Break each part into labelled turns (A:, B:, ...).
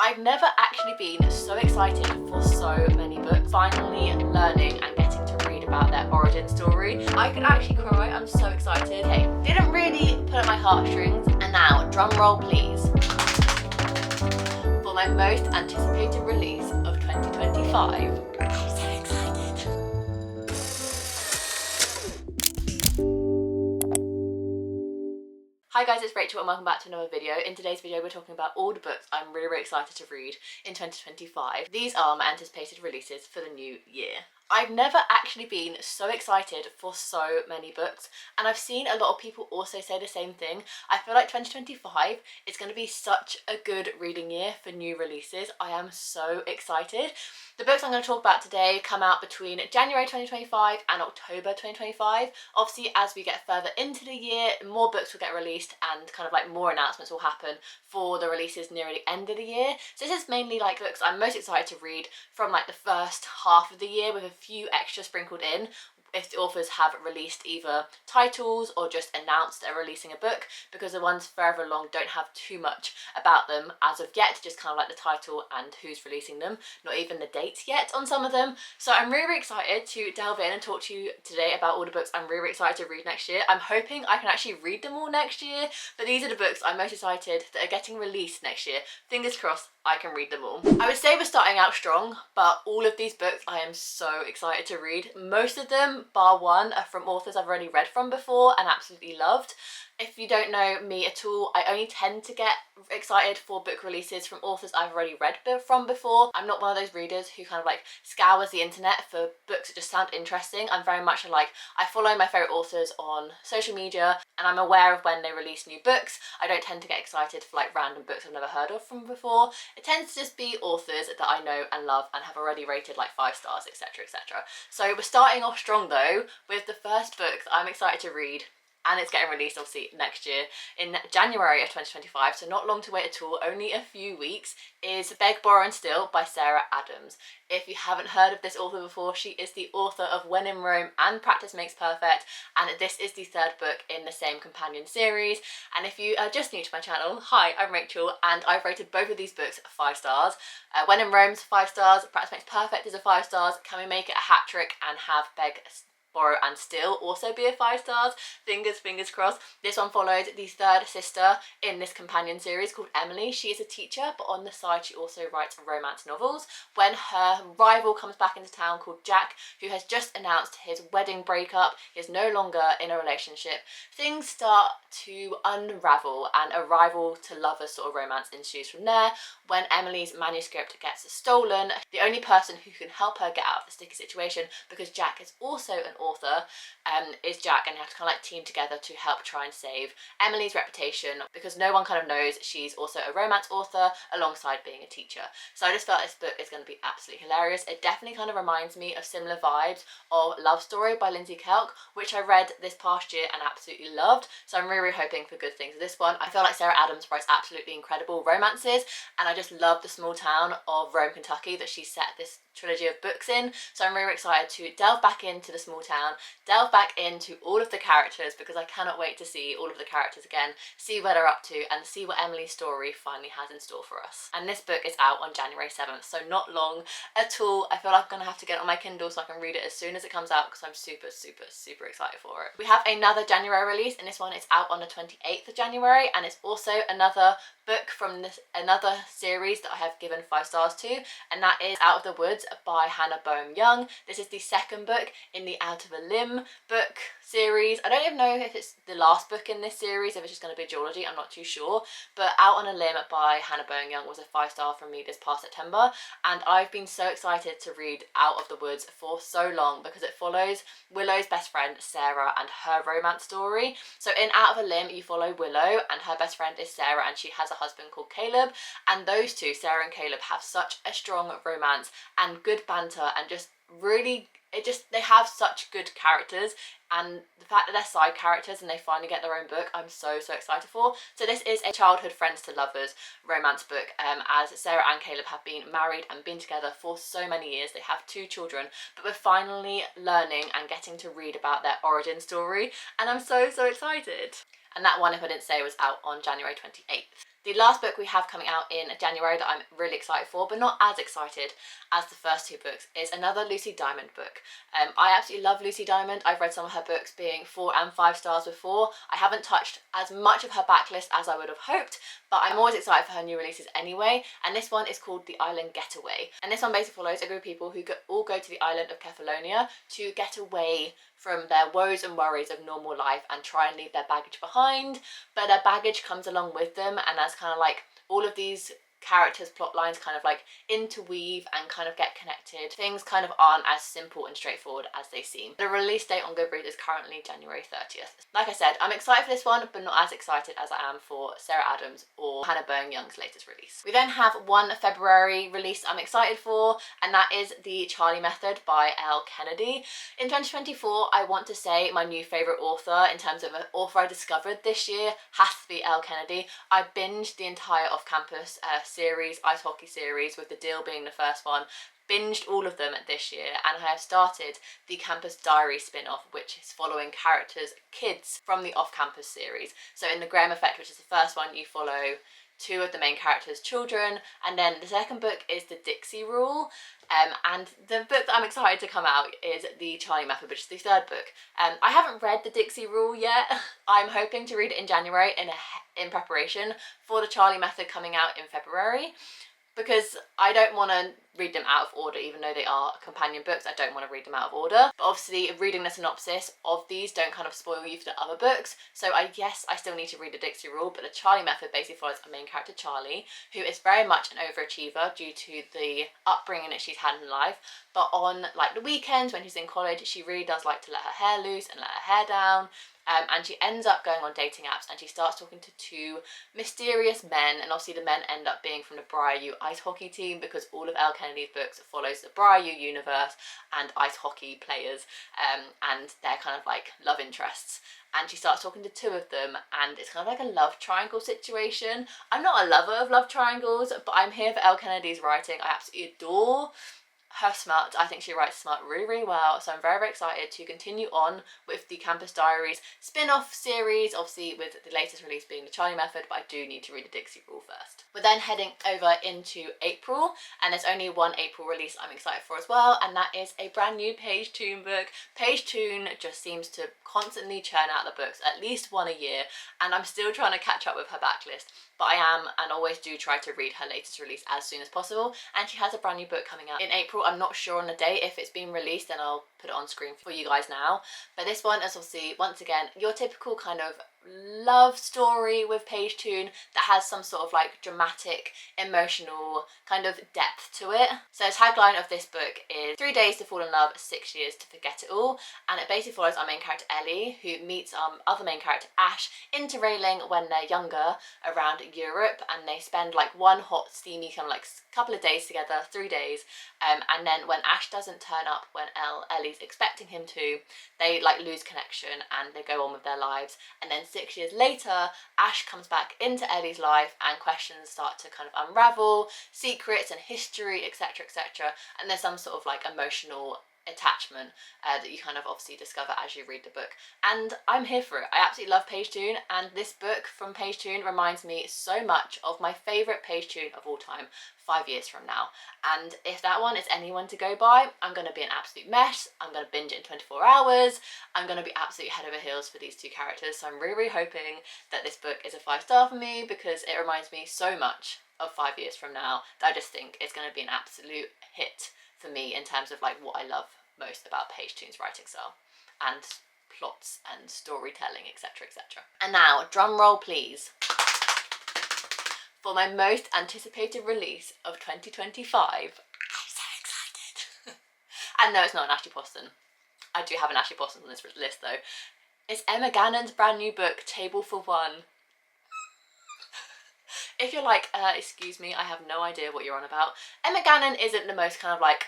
A: I've never actually been so excited for so many books, finally learning and getting to read about their origin story. I could actually cry, I'm so excited. Okay, didn't really pull at my heartstrings, and now, drum roll please, for my most anticipated release of 2025. I'm so excited. Hi guys, it's Rachel and welcome back to another video. In today's video we're talking about all the books I'm really excited to read in 2025. These are my anticipated releases for the new year. I've never actually been so excited for so many books, and I've seen a lot of people also say the same thing. I feel like 2025 is going to be such a good reading year for new releases. I am so excited. The books I'm going to talk about today come out between January 2025 and October 2025. Obviously, as we get further into the year, more books will get released and kind of like more announcements will happen for the releases near the end of the year. So this is mainly like books I'm most excited to read from like the first half of the year, with a few extras sprinkled in if the authors have released either titles or just announced they're releasing a book, because the ones further along don't have too much about them as of yet, just kind of like the title and who's releasing them, not even the dates yet on some of them. So I'm really excited to delve in and talk to you today about all the books I'm really excited to read next year. I'm hoping I can actually read them all next year, but these are the books I'm most excited that are getting released next year. Fingers crossed I can read them all. I would say we're starting out strong, but all of these books I am so excited to read. Most of them, bar one, are from authors I've already read from before and absolutely loved. If you don't know me at all, I only tend to get excited for book releases from authors I've already read from before. I'm not one of those readers who kind of like scours the internet for books that just sound interesting. I'm very much like, I follow my favourite authors on social media and I'm aware of when they release new books. I don't tend to get excited for like random books I've never heard of from before. It tends to just be authors that I know and love and have already rated like 5 stars, etc, etc. So we're starting off strong though with the first book that I'm excited to read, and it's getting released obviously next year in January of 2025, so not long to wait at all, only a few weeks, is Beg, Borrow and Steal by Sarah Adams. If you haven't heard of this author before, she is the author of When in Rome and Practice Makes Perfect, and this is the third book in the same companion series. And if you are just new to my channel, hi, I'm Rachel and I've rated both of these books 5 stars. When in Rome's 5 stars, Practice Makes Perfect is a 5 stars. Can we make it a hat trick and have Beg, Borrow and Steal also be a 5 stars? Fingers crossed. This one followed the third sister in this companion series called Emily. She is a teacher, but on the side she also writes romance novels. When her rival comes back into town called Jack, who has just announced his wedding breakup, he is no longer in a relationship, things start to unravel and a rival to lovers sort of romance ensues from there. When Emily's manuscript gets stolen, the only person who can help her get out of the sticky situation, because Jack is also an author, is Jack, and they have to kind of like team together to help try and save Emily's reputation, because no one kind of knows she's also a romance author alongside being a teacher. So I just felt this book is going to be absolutely hilarious. It definitely kind of reminds me of similar vibes of Love Story by Lindsay Kelk, which I read this past year and absolutely loved. So I'm really hoping for good things with this one. I feel like Sarah Adams writes absolutely incredible romances, and I just love the small town of Rome, Kentucky that she set this trilogy of books in. So I'm really excited to delve back into the small town, delve back into all of the characters, because I cannot wait to see all of the characters again, see where they're up to and see what Emily's story finally has in store for us. And this book is out on January 7th, so not long at all. I feel like I'm gonna have to get it on my Kindle so I can read it as soon as it comes out, because I'm super excited for it. We have another January release, and this one is out on the 28th of January, and it's also another book from another series that I have given 5 stars to, and that is Out of the Woods by Hannah Boehm Young. This is the second book in the Out of a Limb book series. I don't even know if it's the last book in this series, if it's just going to be a duology, I'm not too sure, but Out on a Limb by Hannah Boehm Young was a 5 star from me this past September, and I've been so excited to read Out of the Woods for so long, because it follows Willow's best friend Sarah and her romance story. So in Out of a Limb you follow Willow and her best friend is Sarah, and she has a husband called Caleb, and those two, Sarah and Caleb, have such a strong romance and good banter, and just really, they have such good characters, and the fact that they're side characters and they finally get their own book, I'm so excited for. So this is a childhood friends to lovers romance book, as Sarah and Caleb have been married and been together for so many years. They have 2 children, but we're finally learning and getting to read about their origin story, and I'm so excited. and that one, if I didn't say, was out on January 28th. The last book we have coming out in January that I'm really excited for, but not as excited as the first two books, is another Lucy Diamond book. I absolutely love Lucy Diamond. I've read some of her books being 4 and 5 stars before. I haven't touched as much of her backlist as I would have hoped, but I'm always excited for her new releases anyway, and this one is called The Island Getaway. And this one basically follows a group of people who all go to the island of Kefalonia to get away from their woes and worries of normal life and try and leave their baggage behind, but their baggage comes along with them, and as kind of like all of these characters' plot lines kind of like interweave and kind of get connected, things kind of aren't as simple and straightforward as they seem. The release date on Goodreads is currently January 30th. Like I said, I'm excited for this one, but not as excited as I am for Sarah Adams or Hannah Byrne-Young's latest release. We then have one February release I'm excited for, and that is The Charlie Method by Elle Kennedy. In 2024, I want to say my new favourite author in terms of an author I discovered this year has to be Elle Kennedy. I binged the entire off-campus series, ice hockey series, with The Deal being the first one. Binged all of them this year, and I have started the Campus Diary spin-off, which is following characters, kids from the off-campus series. So in The Graham Effect, which is the first one, you follow 2 of the main characters' children, and then the second book is The Dixie Rule, and the book that I'm excited to come out is The Charlie Method, which is the third book. I haven't read The Dixie Rule yet. I'm hoping to read it in January in preparation for The Charlie Method coming out in February, because I don't want to read them out of order, even though they are companion books. I don't want to read them out of order. But obviously, reading the synopsis of these don't kind of spoil you for the other books. So yes, I still need to read The Dixie Rule, but The Charlie Method basically follows a main character, Charlie, who is very much an overachiever due to the upbringing that she's had in life. But on like the weekends when she's in college, she really does like to let her hair loose and let her hair down. And she ends up going on dating apps, and she starts talking to 2 mysterious men, and obviously the men end up being from the Briar U ice hockey team, because all of Elle Kennedy's books follows the Briar U universe and ice hockey players, and their kind of like love interests. And she starts talking to 2 of them, and it's kind of like a love triangle situation. I'm not a lover of love triangles, but I'm here for Elle Kennedy's writing. I absolutely adore her smut. I think she writes smut really, really well, so I'm very, very excited to continue on with the Campus Diaries spin-off series, obviously with the latest release being The Charlie Method, but I do need to read The Dixie Rule first. We're then heading over into April, and there's only one April release I'm excited for as well, and that is a brand new Paige Toon book. Paige Toon just seems to constantly churn out the books, at least one a year, and I'm still trying to catch up with her backlist, but I am and always do try to read her latest release as soon as possible, and she has a brand new book coming out in April. I'm not sure on the date. If it's been released, then I'll put it on screen for you guys now. But this one is obviously, once again, your typical kind of love story with Paige Toon that has some sort of like dramatic, emotional kind of depth to it. So the tagline of this book is 3 days to fall in love, 6 years to forget it all, and it basically follows our main character Ellie, who meets our other main character Ash interrailing when they're younger around Europe, and they spend like one hot steamy kind of like couple of days together, 3 days, and then when Ash doesn't turn up when Ellie's expecting him to, they like lose connection and they go on with their lives. And then 6 years later, Ash comes back into Ellie's life, and questions start to kind of unravel, secrets and history, etc, etc, and there's some sort of like emotional attachment that you kind of obviously discover as you read the book, and I'm here for it. I absolutely love Paige Toon, and this book from Paige Toon reminds me so much of my favourite Paige Toon of all time, 5 years from now. And if that one is anyone to go by, I'm going to be an absolute mess. I'm going to binge it in 24 hours. I'm going to be absolutely head over heels for these 2 characters, so I'm really, really hoping that this book is a 5-star for me, because it reminds me so much of 5 years from now that I just think it's going to be an absolute hit for me in terms of like what I love most about Paige Toon's writing style and plots and storytelling, etc, etc. And now, drum roll please, for my most anticipated release of 2025. I'm so excited. And no, it's not an Ashley Poston. I do have an Ashley Poston on this list though. It's Emma Gannon's brand new book, Table for One. If you're like, excuse me, I have no idea what you're on about. Emma Gannon isn't the most kind of like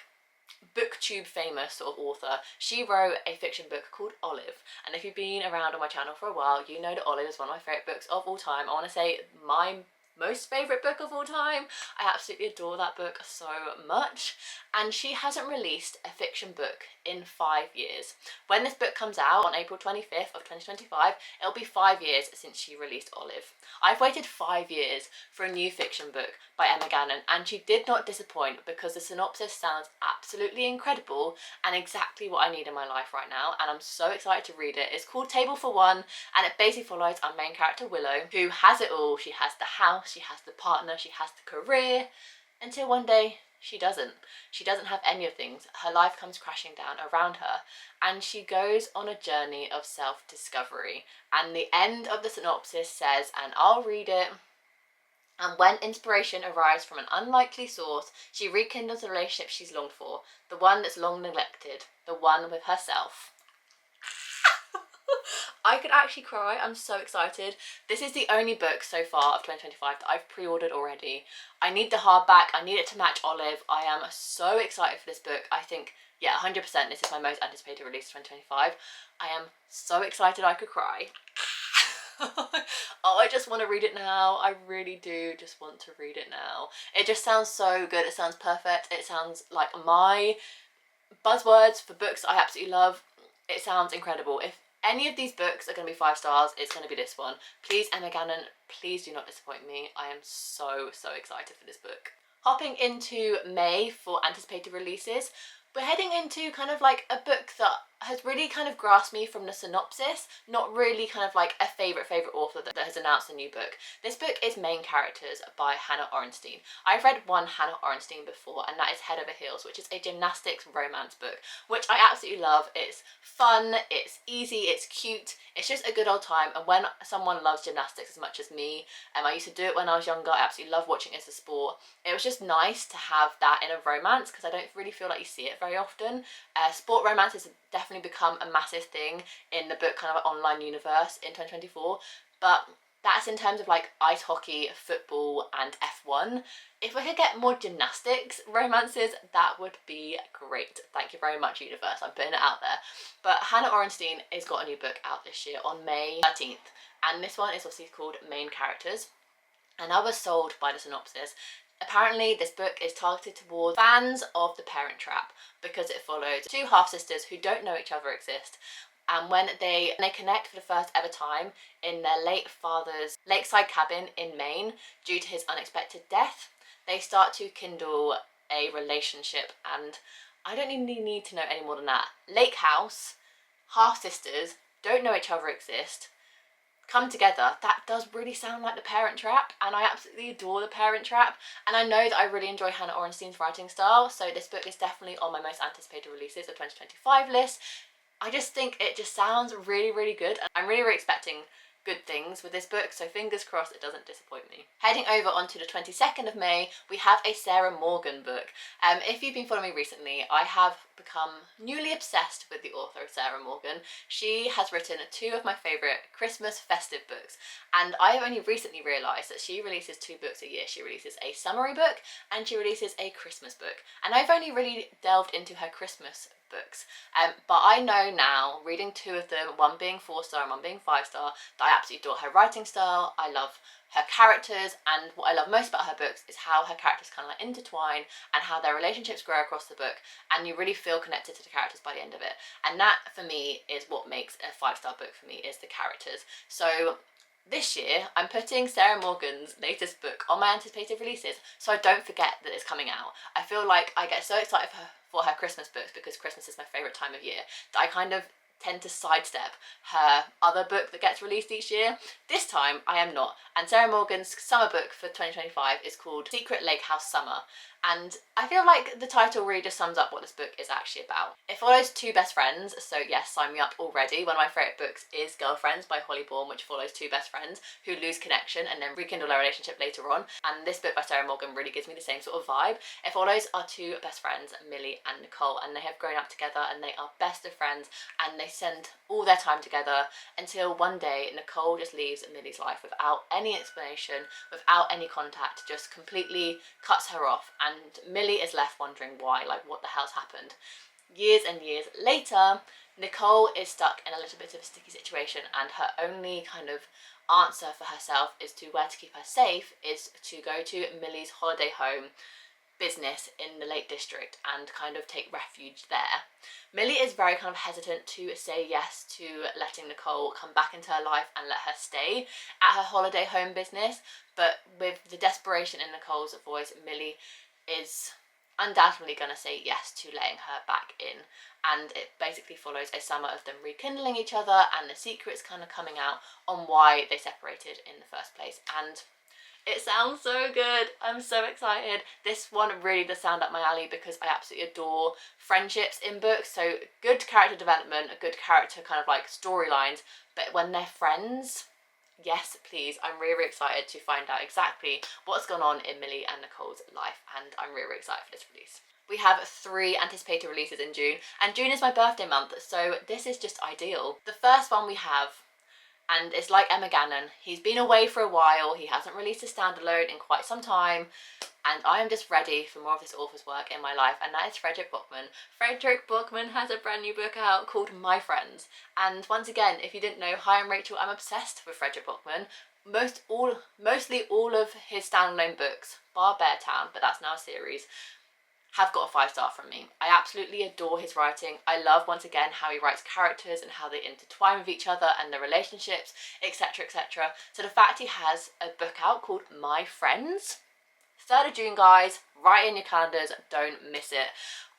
A: booktube famous sort of author. She wrote a fiction book called Olive, and if you've been around on my channel for a while, you know that Olive is one of my favourite books of all time. I want to say my most favourite book of all time. I absolutely adore that book so much, and she hasn't released a fiction book in 5 years. When this book comes out on April 25th of 2025, it'll be 5 years since she released Olive. I've waited 5 years for a new fiction book by Emma Gannon, and she did not disappoint because the synopsis sounds absolutely incredible and exactly what I need in my life right now, and I'm so excited to read it. It's called Table for One, and it basically follows our main character Willow, who has it all. She has the house, she has the partner, she has the career, until one day she doesn't. She doesn't have any of things. Her life comes crashing down around her, and she goes on a journey of self-discovery. And the end of the synopsis says, and I'll read it, and when inspiration arrives from an unlikely source, she rekindles the relationship she's longed for, the one that's long neglected, the one with herself. I could actually cry. I'm so excited. This is the only book so far of 2025 that I've pre-ordered already. I need the hardback. I need it to match Olive. I am so excited for this book. I think, yeah, 100% this is my most anticipated release of 2025. I am so excited I could cry. Oh, I just want to read it now. I really do just want to read it now. It just sounds so good. It sounds perfect. It sounds like my buzzwords for books I absolutely love. It sounds incredible. If any of these books are going to be 5 stars, it's going to be this one. Please, Emma Gannon, please do not disappoint me. I am so excited for this book. Hopping into May for anticipated releases, we're heading into kind of like a book that has really kind of grasped me from the synopsis, not really kind of like a favourite author that has announced a new book. This book is Main Characters by Hannah Orenstein. I've read one Hannah Orenstein before, and that is Head Over Heels, which is a gymnastics romance book, which I absolutely love. It's fun, it's easy, it's cute, it's just a good old time. And when someone loves gymnastics as much as me, I used to do it when I was younger, I absolutely love watching it as a sport. It was just nice to have that in a romance because I don't really feel like you see it very often. Sport romance has definitely become a massive thing in the book kind of online universe in 2024, but that's in terms of like ice hockey, football and F1. If we could get more gymnastics romances, that would be great. Thank you very much, universe. I'm putting it out there. But Hannah Orenstein has got a new book out this year on May 13th, and this one is obviously called Main Characters, and I was sold by the synopsis. Apparently this book is targeted towards fans of The Parent Trap because it follows 2 half-sisters who don't know each other exist, and when they connect for the first ever time in their late father's lakeside cabin in Maine due to his unexpected death, they start to kindle a relationship. And I don't even need to know any more than that. Lake house, half-sisters, don't know each other exist, come together. That does really sound like The Parent Trap, and I absolutely adore The Parent Trap, and I know that I really enjoy Hannah Orenstein's writing style, so this book is definitely on my most anticipated releases of 2025 list. I just think it just sounds really good, and I'm really expecting good things with this book, so fingers crossed it doesn't disappoint me. Heading over onto the 22nd of May, we have a Sarah Morgan book. If you've been following me recently, I have become newly obsessed with the author Sarah Morgan. She has written 2 of my favourite Christmas festive books, and I have only recently realised that she releases 2 books a year. She releases a summary book and she releases a Christmas book, and I've only really delved into her Christmas books, but I know now, reading 2 of them, one being 4-star and one being 5-star, that I absolutely adore her writing style. I love her characters, and what I love most about her books is how her characters kind of like intertwine and how their relationships grow across the book, and you really feel connected to the characters by the end of it. And that for me is what makes a 5-star book for me, is the characters. So this year, I'm putting Sarah Morgan's latest book on my anticipated releases so I don't forget that it's coming out. I feel like I get so excited for her Christmas books, because Christmas is my favourite time of year, that I kind of tend to sidestep her other book that gets released each year. This time I am not, and Sarah Morgan's summer book for 2025 is called Secret Lake House Summer, and I feel like the title really just sums up what this book is actually about. It follows 2 best friends, so yes, sign me up already. One of my favourite books is Girlfriends by Holly Bourne, which follows 2 best friends who lose connection and then rekindle their relationship later on, and this book by Sarah Morgan really gives me the same sort of vibe. It follows our 2 best friends, Millie and Nicole, and they have grown up together and they are best of friends, and they spend all their time together until one day Nicole just leaves Millie's life without any explanation, without any contact, just completely cuts her off, and Millie is left wondering why, like what the hell's happened. Years and years later, Nicole is stuck in a little bit of a sticky situation, and her only kind of answer for herself is to where to keep her safe is to go to Millie's holiday home business in the Lake District and kind of take refuge there. Millie is very kind of hesitant to say yes to letting Nicole come back into her life and let her stay at her holiday home business, but with the desperation in Nicole's voice, Millie is undoubtedly going to say yes to letting her back in, and it basically follows a summer of them rekindling each other and the secrets kind of coming out on why they separated in the first place. And it sounds so good. I'm so excited. This one really does sound up my alley because I absolutely adore friendships in books. So good character development, a good character kind of like storylines, but when they're friends, yes please. I'm really, really excited to find out exactly what's gone on in Millie and Nicole's life, and I'm really, really excited for this release. We have 3 anticipated releases in June, and June is my birthday month, so this is just ideal. The first one we have, and it's like Emma Gannon. He's been away for a while, he hasn't released a standalone in quite some time, and I am just ready for more of this author's work in my life, and that is Frederick Buckman. Frederick Buckman has a brand new book out called My Friends, and once again, if you didn't know, hi, I'm Rachel, I'm obsessed with Frederick Buckman. Mostly all of his standalone books, bar Beartown, but that's now a series, have got a 5-star from me. I absolutely adore his writing. I love, once again, how he writes characters and how they intertwine with each other and their relationships, etc, etc. So the fact he has a book out called My Friends, 3rd of June, guys, write in your calendars, don't miss it.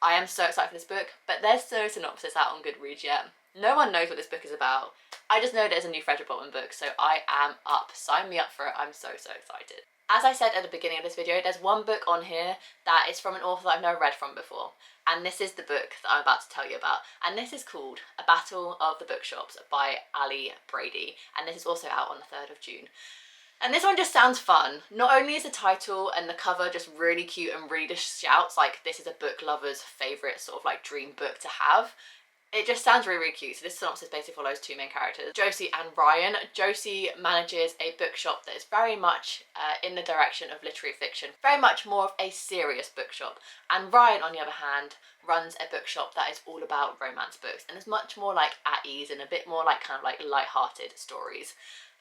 A: I am so excited for this book, but there's no synopsis out on Goodreads yet. No one knows what this book is about. I just know there's a new Frederick Buckman book, so I am up. Sign me up for it. I'm so excited. As I said at the beginning of this video, there's one book on here that is from an author that I've never read from before, and this is the book that I'm about to tell you about, and this is called A Battle of the Bookshops by Ali Brady, and this is also out on the 3rd of June. And this one just sounds fun. Not only is the title and the cover just really cute and really just shouts like this is a book lover's favourite sort of like dream book to have, it just sounds really, really cute. So this synopsis basically follows 2 main characters, Josie and Ryan. Josie manages a bookshop that is very much in the direction of literary fiction, very much more of a serious bookshop. And Ryan, on the other hand, runs a bookshop that is all about romance books and is much more like at ease and a bit more like kind of like light-hearted stories.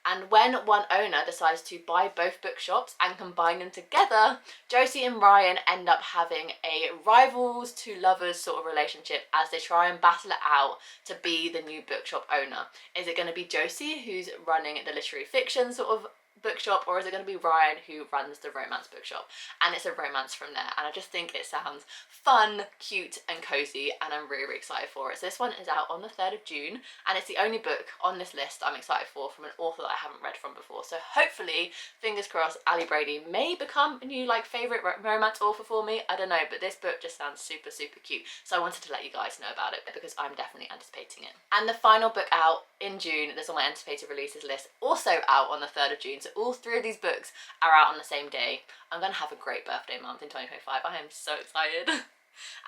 A: And when one owner decides to buy both bookshops and combine them together, Josie and Ryan end up having a rivals to lovers sort of relationship as they try and battle it out to be the new bookshop owner. Is it going to be Josie who's running the literary fiction sort of bookshop, or is it going to be Ryan who runs the romance bookshop? And it's a romance from there, and I just think it sounds fun, cute and cozy, and I'm really, really excited for it. So this one is out on the 3rd of June, and it's the only book on this list I'm excited for from an author that I haven't read from before. So hopefully, fingers crossed, Ali Brady may become a new like favourite romance author for me. I don't know, but this book just sounds super, super cute. So I wanted to let you guys know about it because I'm definitely anticipating it. And the final book out in June that's on my anticipated releases list, also out on the 3rd of June. So all 3 of these books are out on the same day. I'm going to have a great birthday month in 2025. I am so excited.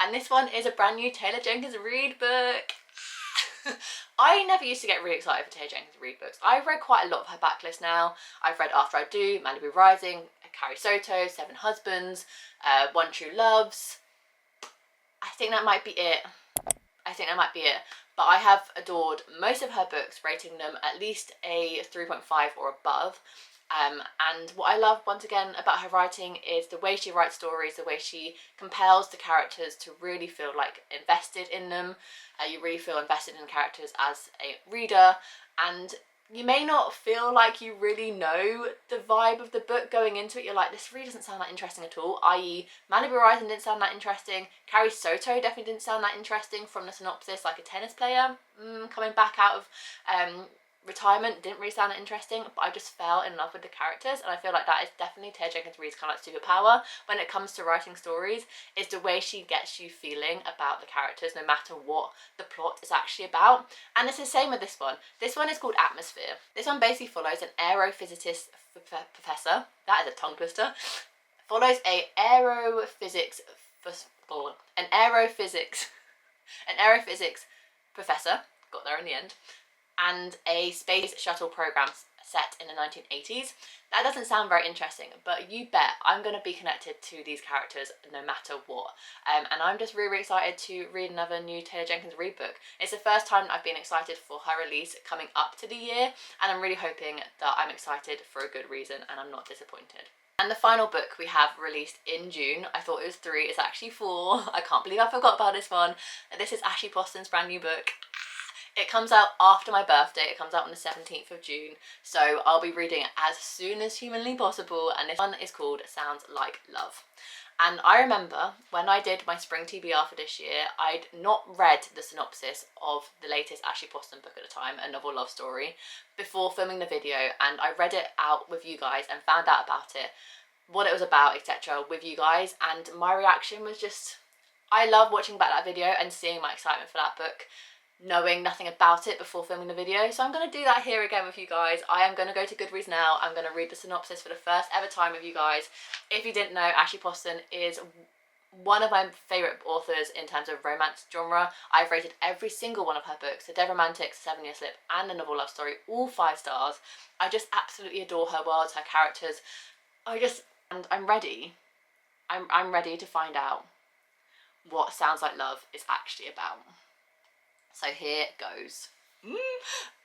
A: And this one is a brand new Taylor Jenkins read book. I never used to get really excited for Taylor Jenkins read books. I've read quite a lot of her backlist now. I've read After I Do, Malibu Rising, Carrie Soto, 7 Husbands, One True Loves. I think that might be it. But I have adored most of her books, rating them at least a 3.5 or above. And what I love, once again, about her writing is the way she writes stories, the way she compels the characters to really feel like invested in them. You really feel invested in characters as a reader, and you may not feel like you really know the vibe of the book going into it. You're like, this really doesn't sound that interesting at all, i.e. Malibu Rising didn't sound that interesting. Carrie Soto definitely didn't sound that interesting from the synopsis, like a tennis player coming back out of retirement didn't really sound that interesting, but I just fell in love with the characters, and I feel like that is definitely Taylor Jenkins Reid's kind of like superpower when it comes to writing stories, is the way she gets you feeling about the characters no matter what the plot is actually about. And it's the same with this one. This one is called Atmosphere. This one basically follows an aerophysics professor, that is a tongue twister, follows an aerophysics professor, got there in the end, and a space shuttle program set in the 1980s. That doesn't sound very interesting, but you bet I'm going to be connected to these characters no matter what. And I'm just really, really excited to read another new Taylor Jenkins read book. It's the first time that I've been excited for her release coming up to the year, and I'm really hoping that I'm excited for a good reason and I'm not disappointed. And the final book we have released in June, I thought it was 3, it's actually 4. I can't believe I forgot about this one. This is Ashley Poston's brand new book. It comes out after my birthday. It comes out on the 17th of June, so I'll be reading it as soon as humanly possible, and this one is called Sounds Like Love. And I remember when I did my spring TBR for this year, I'd not read the synopsis of the latest Ashley Poston book at the time, A Novel Love Story, before filming the video, and I read it out with you guys and found out about it, what it was about, etc. with you guys, and my reaction was just, I love watching back that video and seeing my excitement for that book, knowing nothing about it before filming the video. So I'm going to do that here again with you guys. I am going to go to Goodreads now. I'm going to read the synopsis for the first ever time with you guys. If you didn't know, Ashley Poston is one of my favourite authors in terms of romance genre. I've rated every single one of her books, The Dead Romantics, 7 Year Slip and The Novel Love Story, all 5 stars. I just absolutely adore her worlds, her characters. And I'm ready. I'm ready to find out what Sounds Like Love is actually about. So here goes.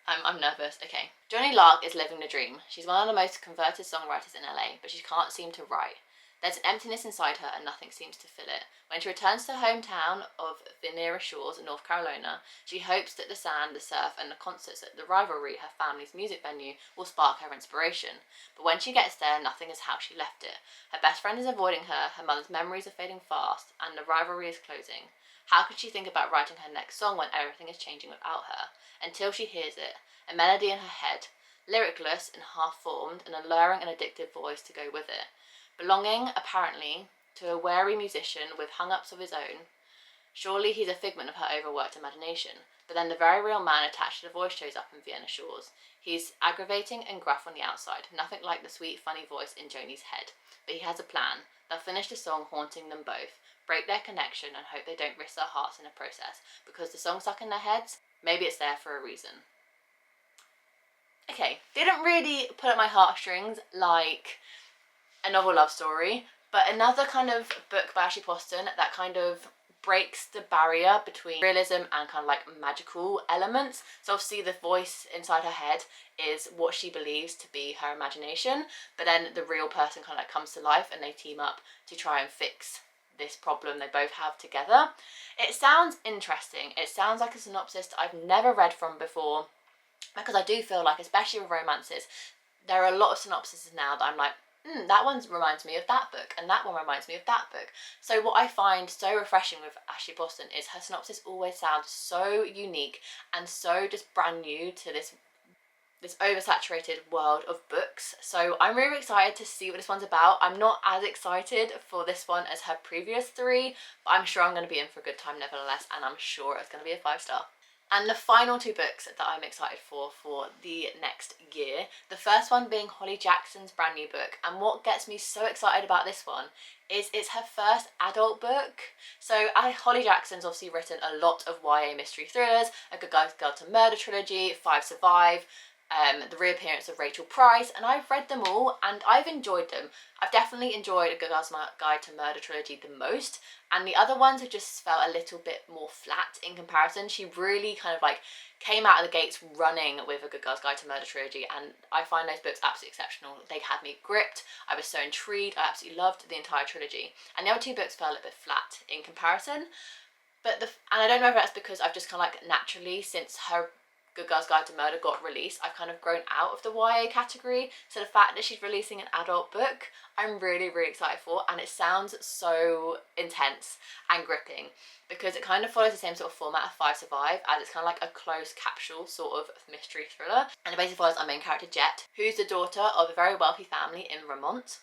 A: I'm nervous. Okay. Johnny Lark is living the dream. She's one of the most converted songwriters in LA, but she can't seem to write. There's an emptiness inside her and nothing seems to fill it. When she returns to her hometown of Vinted Shores, North Carolina, she hopes that the sand, the surf and the concerts at the Rivalry, her family's music venue, will spark her inspiration. But when she gets there, nothing is how she left it. Her best friend is avoiding her, her mother's memories are fading fast, and the Rivalry is closing. How could she think about writing her next song when everything is changing without her? Until she hears it, a melody in her head, lyricless and half-formed, an alluring and addictive voice to go with it. Belonging, apparently, to a wary musician with hung-ups of his own. Surely he's a figment of her overworked imagination. But then the very real man attached to the voice shows up in Vienna Shores. He's aggravating and gruff on the outside, nothing like the sweet, funny voice in Joni's head. But he has a plan. They'll finish the song haunting them both, break their connection and hope they don't risk their hearts in the process, because the song's stuck in their heads, maybe it's there for a reason. Okay, didn't really pull at my heartstrings like A Novel Love Story, but another kind of book by Ashley Poston that kind of breaks the barrier between realism and kind of like magical elements. So obviously the voice inside her head is what she believes to be her imagination, but then the real person kind of like comes to life and they team up to try and fix this problem they both have together. It sounds interesting. It sounds like a synopsis that I've never read from before, because I do feel like, especially with romances, there are a lot of synopsises now that I'm like, that one reminds me of that book, and that one reminds me of that book. So what I find so refreshing with Ashley Poston is her synopsis always sounds so unique and so just brand new to this oversaturated world of books. So I'm really excited to see what this one's about. I'm not as excited for this one as her previous 3, but I'm sure I'm going to be in for a good time nevertheless, and I'm sure it's going to be a 5-star. And the final 2 books that I'm excited for the next year, the first one being Holly Jackson's brand new book. And what gets me so excited about this one is it's her first adult book. So Holly Jackson's obviously written a lot of YA mystery thrillers, A Good Guide to Murder trilogy, 5 Survive, the reappearance of Rachel Price, and I've read them all and I've enjoyed them. I've definitely enjoyed A Good Guide to Murder trilogy the most, and the other ones have just felt a little bit more flat in comparison. She really kind of like came out of the gates running with A Good Guide to Murder trilogy, and I find those books absolutely exceptional. They had me gripped, I was so intrigued, I absolutely loved the entire trilogy. And the other 2 books felt a little bit flat in comparison, and I don't know if that's because I've just kind of like naturally, since her Good Girl's Guide to Murder got released, I've kind of grown out of the YA category. So the fact that she's releasing an adult book, I'm really, really excited for, and it sounds so intense and gripping because it kind of follows the same sort of format of 5 Survive, as it's kind of like a closed capsule sort of mystery thriller. And it basically follows our main character Jet, who's the daughter of a very wealthy family in Vermont.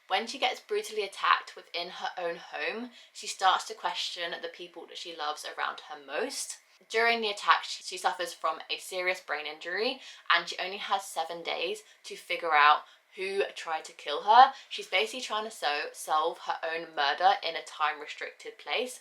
A: When she gets brutally attacked within her own home, she starts to question the people that she loves around her most. During the attack, she suffers from a serious brain injury, and she only has 7 days to figure out who tried to kill her. She's basically trying to solve her own murder in a time-restricted place.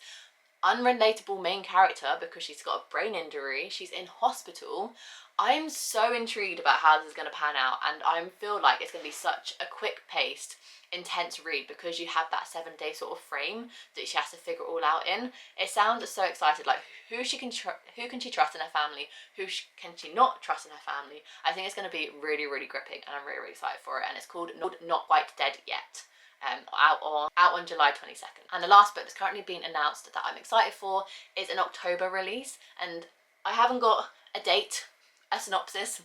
A: Unrelatable main character because she's got a brain injury, she's in hospital. I'm so intrigued about how this is going to pan out, and I feel like it's going to be such a quick-paced, intense read because you have that 7-day sort of frame that she has to figure it all out in. It sounds so excited, like who can she trust in her family, can she not trust in her family. I think it's going to be really, really gripping, and I'm really, really excited for it. And it's called Not Quite Dead Yet. Out on July 22nd. And the last book that's currently been announced that I'm excited for is an October release, and I haven't got a date, a synopsis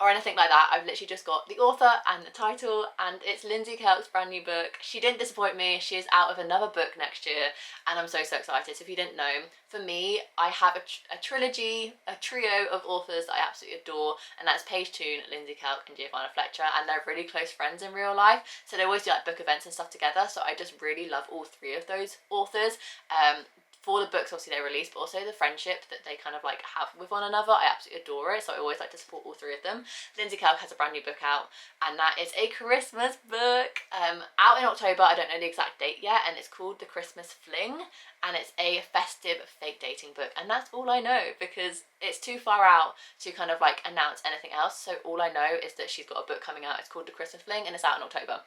A: or anything like that. I've literally just got the author and the title, and it's Lindsay Kelk's brand new book. She didn't disappoint me. She is out with another book next year, and I'm so excited. So if you didn't know, for me, I have a trilogy, a trio of authors that I absolutely adore, and that's Paige Toon, Lindsay Kelk and Giovanna Fletcher, and they're really close friends in real life, so they always do like book events and stuff together. So I just really love all three of those authors. For the books obviously they release, but also the friendship that they kind of like have with one another. I absolutely adore it, so I always like to support all three of them. Lindsay Kelk has a brand new book out, and that is a Christmas book out in October. I don't know the exact date yet, and it's called The Christmas Fling, and it's a festive fake dating book, and that's all I know because it's too far out to kind of like announce anything else. So all I know is that she's got a book coming out. It's called The Christmas Fling, and it's out in October.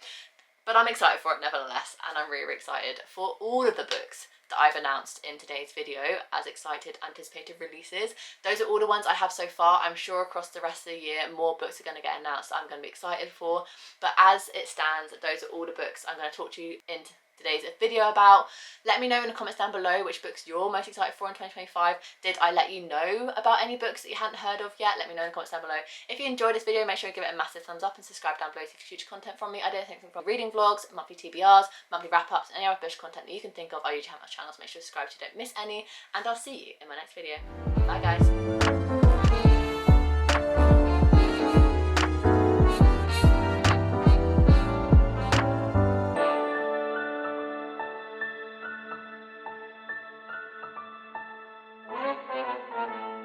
A: But I'm excited for it nevertheless, and I'm really, really excited for all of the books that I've announced in today's video as excited, anticipated releases. Those are all the ones I have so far. I'm sure across the rest of the year, more books are going to get announced that I'm going to be excited for. But as it stands, those are all the books I'm going to talk to you in today's video about. Let me know in the comments down below which books you're most excited for in 2025. Did I let you know about any books that you hadn't heard of yet? Let me know in the comments down below. If you enjoyed this video, make sure you give it a massive thumbs up and subscribe down below to future content from me. I do anything from reading vlogs, monthly TBRs, monthly wrap-ups, and any other bush content that you can think of. I usually have my channel, so make sure to subscribe so you don't miss any, and I'll see you in my next video. Bye guys.